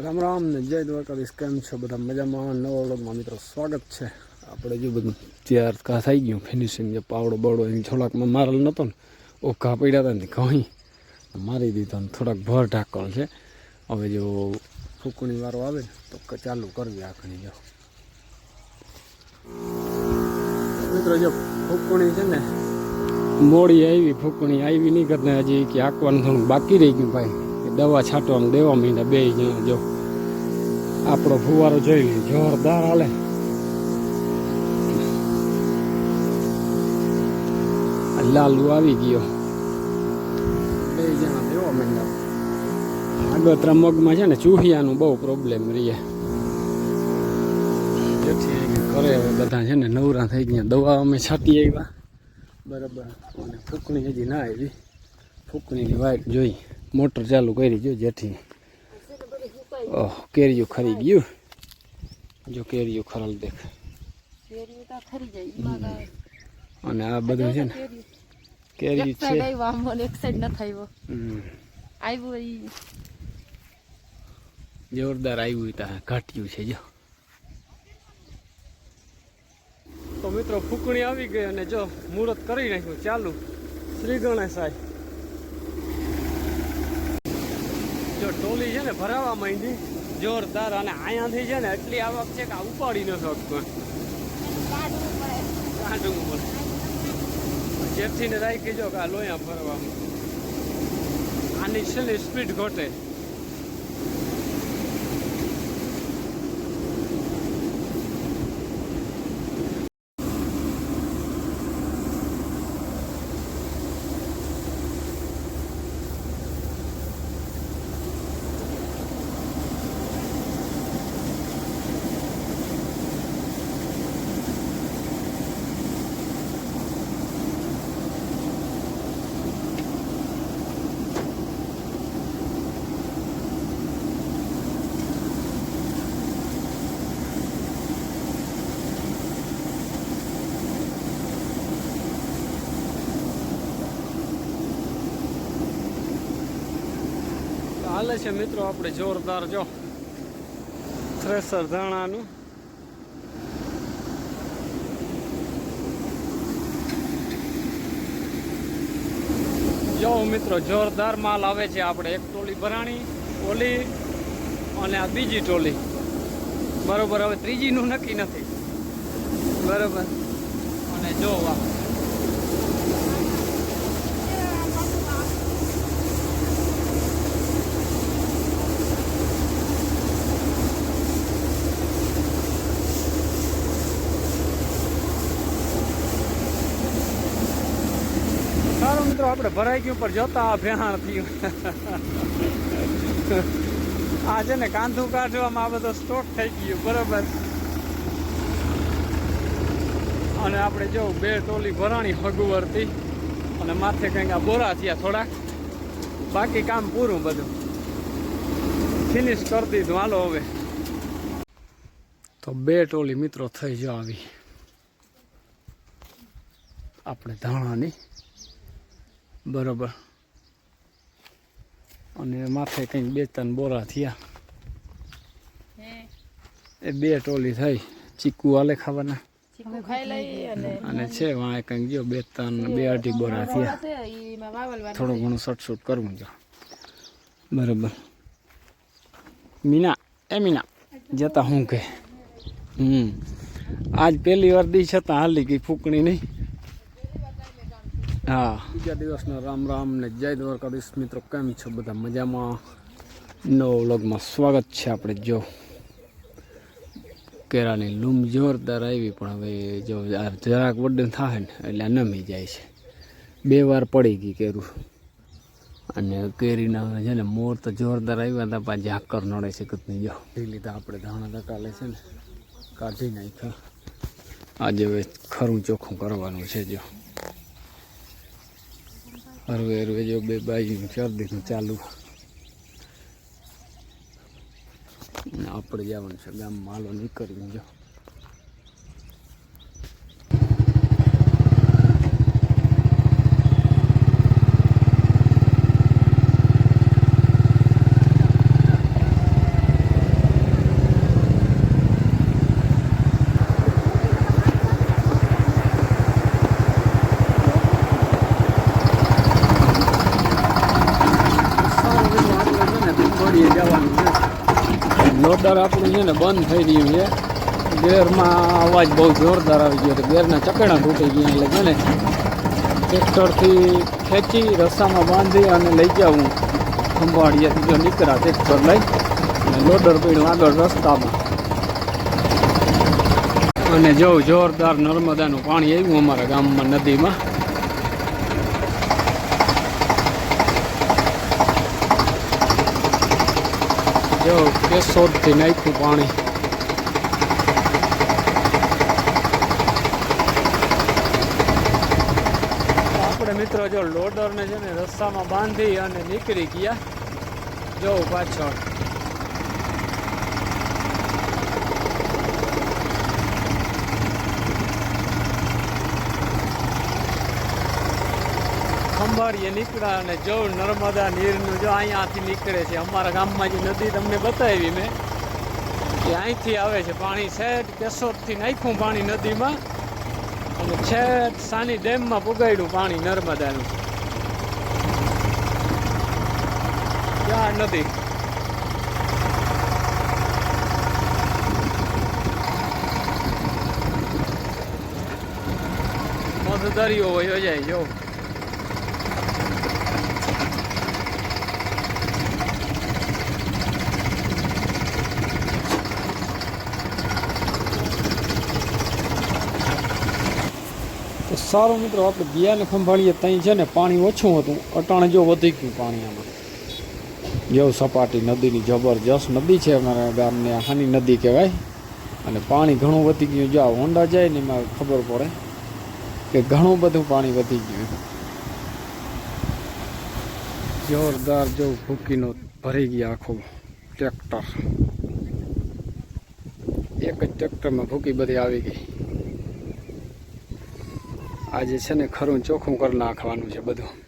રામ રામ ને જય દ્વારકાધીશ. કેમ છો બધા? મજામાં? નવા વ્લોગમાં મિત્રો સ્વાગત છે. આપણે જો બધું તૈયાર થઈ ગયું ફિનિશિંગ, જે પાવડો બવડો એની થોડાકમાં મારેલ નહોતો ને, ઓખા પડ્યા હતા ને ઘણી મારી દીધો ને થોડાક ભર ઢાંકણ છે. હવે જો ફૂકણી વાળો આવે ને તો ચાલુ કરવી આખણી. જો મિત્રો જો ફૂકણી છે ને મોડી આવી, ફૂકણી આવી નહીં કરતા હજી કે આંકવાનું થોડું બાકી રહી ગયું ભાઈ. દવા છાંટવાનું દેવા માંડ્યા બે જણા. જો આપણો ફુવારો જોઈ લે, જોરદાર હાલે. લાલુ આવી ગયો, બે જણા દેવા માંડ્યા. આગતરા મગમાં છે ને ચૂહિયાનું બહુ પ્રોબ્લેમ રહીએ. જેથી કરે હવે બધા છે ને નવરા થઈ ગયા. દવા અમે છાંટી આવ્યા બરાબર, અને ફૂકણી હજી ના આવી. ફૂકણીની વાઇટ જોઈ, મોટર ચાલુ કરી જો જેથી કેરીયું ખરી ગયું. જો કેરીયું ખરલ દેખ, અને આ બધું છે ને કેરી છે. જોરદાર આવ્યું ત્યાં ઘાટ્યું છે. જો તો મિત્રો ફૂકણી આવી ગઈ અને જો મુહૂર્ત કરી નાખ્યું ચાલુ. શ્રી ગણેશાય જો ટોલી છે ને ભરાવા માંડી જોરદાર. અને અહીંયાથી છે ને એટલી આવક છે કે આ ઉપાડી ન શકતો, કાઢવું પડે. જેથી ને રાખી જો કે આ લોયા ભરવામાં આની છે ને સ્પીડ ઘટે. હાલે છે મિત્રો આપણે જોરદાર. જો થ્રેસર ધાણાનું જો મિત્રો જોરદાર માલ આવે છે. આપણે એક ટોલી ભરાણી ઓલી અને આ બીજી ટોલી બરોબર. હવે ત્રીજીનું નક્કી નથી બરોબર. અને જો સારું મિત્રો આપણે ભરાઈ ગયું પર જોતા આ ભેહાણ થયું. આ છે ને કાંધું કાઢવામાં આ બધો સ્ટોક થઈ ગયો બરાબર. અને આપણે જો બે ટોલી ભરાણી હગુવરતી અને માથે કંઈક આ બોરા થયા થોડાક. બાકી કામ પૂરું બધું ફિનિશ કરી દીધું. હાલો હવે તો બે ટોલી મિત્રો થઈ જો આવી આપણે ધાણાની બરોબર. અને માથે કંઈક બે ત્રણ બોરા થયા. એ બે ટોલી થઈ. ચીકુ હાલે ખાવાના અને છે વાં કંઈક જો બે ત્રણ બે અઢી બોરા થયા. થોડું ઘણું શૂટ કરવું જો બરોબર. મીના એ મીના જતા હું કે આજ પહેલી વાર દી છતાં હાલી ગઈ ફૂકણી નહીં. હા, બીજા દિવસનો રામ રામ ને જય દ્વારકાધીશ. મિત્રો કેમ છો બધા? મજામાં? નવો વ્લોગમાં સ્વાગત છે. આપણે જો કેળાની લૂમ જોરદાર આવી, પણ હવે જો જરાક વડન થાય ને એટલે નમી જાય છે. બે વાર પડી ગઈ કેરું. અને કેરીના છે ને મોર તો જોરદાર આવ્યા હતા, પાછી ઝાકર નડે છે કતની. જો એ લીધા આપણે ધાણા ધકાલે છે ને કાઢી નાખ્યા. આજે હવે ખરું ચોખ્ખું કરવાનું છે. જો હરવે હરવે જો બે બાજુ કરી દીધું ચાલુ. આપણે જવાનું છે ગામમાં. હાલો નીકળ્યું જો લેવાનું છે. લોડર આપણું છે ને બંધ થઈ રહ્યું છે. ગેરમાં અવાજ બહુ જોરદાર આવી ગયો તો ગેરના ચકેડા તૂટી ગયા એટલે છે ને ટ્રેક્ટરથી ખેંચી રસ્તામાં બાંધી અને લઈ જાઉં ખંભાળિયાથી જો નીકળ્યા ટ્રેક્ટર લઈ અને લોડર પડ્યું આગળ રસ્તામાં. અને જો જોરદાર નર્મદાનું પાણી આવ્યું અમારા ગામમાં નદીમાં. જો કેશોદથી નાખ્યું પાણી. આપણે મિત્રો જો લોડરને છે ને રસ્તામાં બાંધી અને નીકળી ગયા. જો પાછળ ખંભાળીએ નીકળ્યા અને જો નર્મદા નીરનું જો અહીંયાથી નીકળે છે. અમારા ગામમાં જે નદી તમને બતાવી મેં કે અહીંથી આવે છે પાણી. છેટ કેશોદથી નાખ્યું પાણી નદીમાં અને છેટ સાની ડેમમાં પુગાડ્યું પાણી નર્મદાનું. ક્યાં નદી મધદરિયો વયો જાય. જો સારું મિત્રો, આપણે બિયાને ખંભાળીએ ત્યાં છે ને પાણી ઓછું હતું. અટાણે જો વધી ગયું પાણી આમાં. જો સપાટી નદીની જબરજસ્ત નદી છે અમારા ગામને. હાની નદી કહેવાય. અને પાણી ઘણું વધી ગયું. જો આ હોન્ડા જાય ને એમાં ખબર પડે કે ઘણું બધું પાણી વધી ગયું. જોરદાર જો ભૂકીનો ભરી ગયા આખું ટ્રેક્ટર. એક જ ટ્રેક્ટરમાં ભૂકી બધી આવી ગઈ. આજે છે ને ખરું ચોખ્ખું કરી નાખવાનું છે બધું.